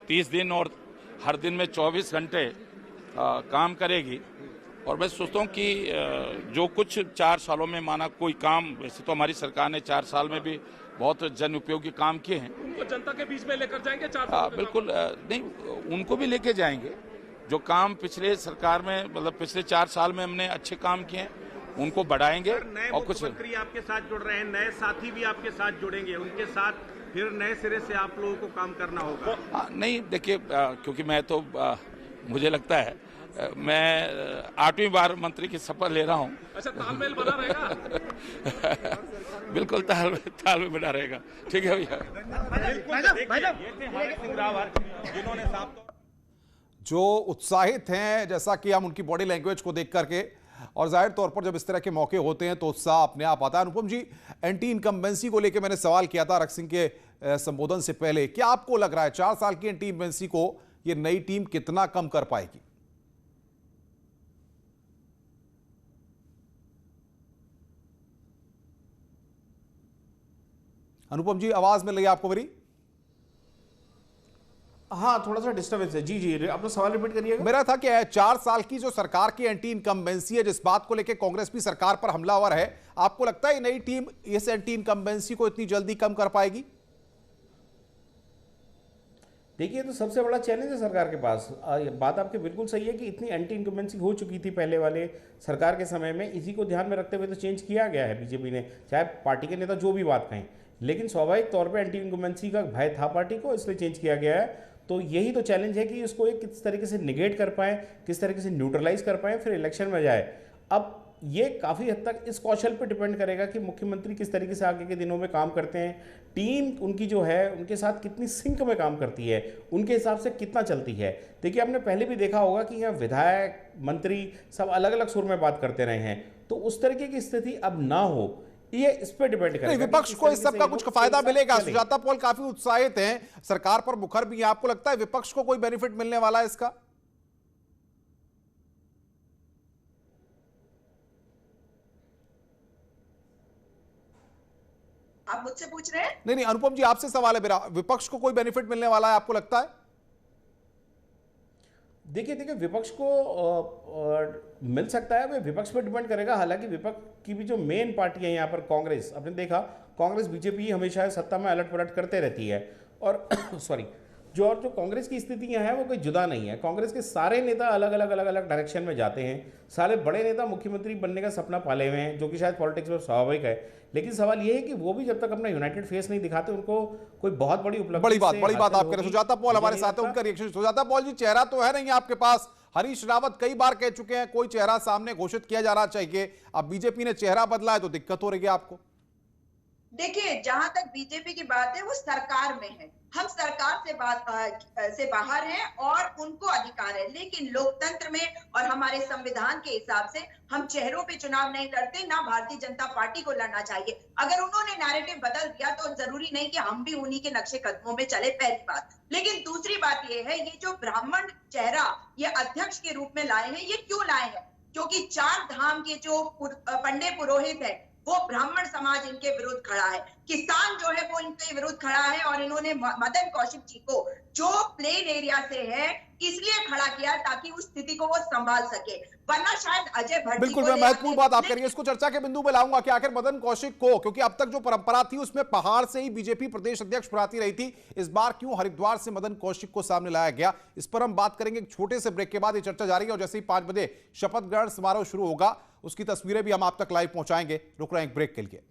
30 दिन और हर दिन में 24 घंटे काम करेगी। और मैं सोचता हूँ कि जो कुछ 4 सालों में माना कोई काम, वैसे तो हमारी सरकार ने 4 साल में भी बहुत जन उपयोगी काम किए हैं। उनको जनता के बीच में लेकर जाएंगे 4 साल बिल्कुल नहीं, उनको भी लेके जाएंगे। जो काम पिछले सरकार में, मतलब पिछले 4 साल में हमने अच्छे काम किए हैं, उनको बढ़ाएंगे। और कुछ मुख्यमंत्री आपके साथ जुड़ रहे हैं, नए साथी भी आपके साथ जुड़ेंगे, उनके साथ फिर नए सिरे से आप लोगों को काम करना होगा। नहीं, देखिए, क्योंकि मैं तो मुझे लगता है मैं 8वीं बार मंत्री की शपथ ले रहा हूँ। अच्छा, तालमेल बना रहेगा। बिल्कुल तालमेल बना रहेगा। ठीक है भैया। जिन्होंने साफ जो उत्साहित हैं, जैसा कि हम उनकी बॉडी लैंग्वेज को देख करके, और जाहिर तौर पर जब इस तरह के मौके होते हैं तो उत्साह अपने आप आता है। अनुपम जी, एंटी इनकम्बेंसी को लेकर मैंने सवाल किया था रख सिंह के संबोधन से पहले। क्या आपको लग रहा है 4 साल की एंटी इनकम्बेंसी को ये नई टीम कितना कम कर पाएगी? अनुपम जी, आवाज मिल रही है आपको मेरी? हाँ, थोड़ा सा डिस्टर्बेंस है। जी जी, अपना सवाल रिपीट करिएगा। मेरा था कि 4 साल की जो सरकार की एंटी इनकम्बेंसी है, जिस बात को लेकर कांग्रेस भी सरकार पर हमलावर है, आपको लगता है नई टीम इस एंटी इनकम्बेंसी को इतनी जल्दी कम कर पाएगी? देखिए, तो सबसे बड़ा चैलेंज है सरकार के पास। बात आपकी बिल्कुल सही है कि इतनी एंटी इनकम्बेंसी हो चुकी थी पहले वाले सरकार के समय में। इसी को ध्यान में रखते हुए तो चेंज किया गया है बीजेपी ने, चाहे पार्टी के नेता जो भी बात कहें। लेकिन स्वाभाविक तौर पर एंटी इनकम्बेंसी का भय था पार्टी को, इसलिए चेंज किया गया है। तो यही तो चैलेंज है कि इसको एक किस तरीके से निगेट कर पाएं, किस तरीके से न्यूट्रलाइज कर पाएं, फिर इलेक्शन में जाए। अब ये काफ़ी हद तक इस कौशल पर डिपेंड करेगा कि मुख्यमंत्री किस तरीके से आगे के दिनों में काम करते हैं, टीम उनकी जो है उनके साथ कितनी सिंक में काम करती है, उनके हिसाब से कितना चलती है। देखिए, आपने पहले भी देखा होगा कि यहाँ विधायक, मंत्री सब अलग अलग सुर में बात करते रहे हैं, तो उस तरीके की स्थिति अब ना हो, ये इस पे डिपेंड करेगा। विपक्ष को इस सब का कुछ फायदा मिलेगा? सुजाता पॉल काफी उत्साहित हैं, सरकार पर मुखर भी है। आपको लगता है विपक्ष को कोई बेनिफिट मिलने वाला है इसका? आप मुझसे पूछ रहे हैं? नहीं, अनुपम जी, आपसे सवाल है मेरा। विपक्ष को कोई बेनिफिट मिलने वाला है, आपको लगता है? देखिए, विपक्ष को मिल सकता है, वह विपक्ष पर डिपेंड करेगा। हालांकि विपक्ष की भी जो मेन पार्टी है यहाँ पर कांग्रेस, आपने देखा कांग्रेस बीजेपी हमेशा सत्ता में अलट पलट करते रहती है। और सॉरी, जो कांग्रेस की स्थितियाँ हैं वो कोई जुदा नहीं है। कांग्रेस के सारे नेता अलग अलग डायरेक्शन में जाते हैं। सारे बड़े नेता मुख्यमंत्री बनने का सपना पाले हुए हैं, जो कि शायद पॉलिटिक्स में स्वाभाविक है। लेकिन सवाल ये है कि वो भी जब तक अपना यूनाइटेड फेस नहीं दिखाते, उनको कोई बहुत बड़ी उपलब्धि बड़ी बात आप कह रहे हैं। सुजाता पॉल हमारे साथ है, उनका रिएक्शन। सुजाता पॉल जी, चेहरा तो है नहीं आपके पास। हरीश रावत कई बार कह चुके हैं कोई चेहरा सामने घोषित किया जाना चाहिए। अब बीजेपी ने चेहरा बदला है तो दिक्कत हो रही है आपको? देखिए, जहां तक बीजेपी की बात है वो सरकार में है, हम सरकार से बाहर हैं और उनको अधिकार है। लेकिन लोकतंत्र में और हमारे संविधान के हिसाब से हम चेहरों पे चुनाव नहीं लड़ते, ना भारतीय जनता पार्टी को लड़ना चाहिए। अगर उन्होंने नैरेटिव बदल दिया तो जरूरी नहीं कि हम भी उन्हीं के नक्शे कदमों में चले, पहली बात। लेकिन दूसरी बात ये है, ये जो ब्राह्मण चेहरा ये अध्यक्ष के रूप में लाए हैं, ये क्यों लाए हैं? क्योंकि 4 धाम के जो पंडे पुरोहित है वो ब्राह्मण समाज इनके विरुद्ध खड़ा है, किसान जो है वो इनके विरुद्ध खड़ा है। और इन्होंने मदन कौशिक जी को, जो प्लेन एरिया से है, इसलिए खड़ा किया ताकि उस स्थिति को वो संभाल सके, वरना शायद अजय भट्ट। बिल्कुल, मैं महत्वपूर्ण बात आप करिए, इसको चर्चा के बिंदु में लाऊंगा कि आखिर मदन कौशिक को, क्योंकि अब तक जो परंपरा थी उसमें पहाड़ से ही बीजेपी प्रदेश अध्यक्ष बुलाती रही थी, इस बार क्यों हरिद्वार से मदन कौशिक को सामने लाया गया? इस पर हम बात करेंगे एक छोटे से ब्रेक के बाद। ये चर्चा जारी है और जैसे ही 5 बजे शपथ ग्रहण समारोह शुरू होगा, उसकी तस्वीरें भी हम आप तक लाइव पहुंचाएंगे। रुक रहे हैं एक ब्रेक के लिए।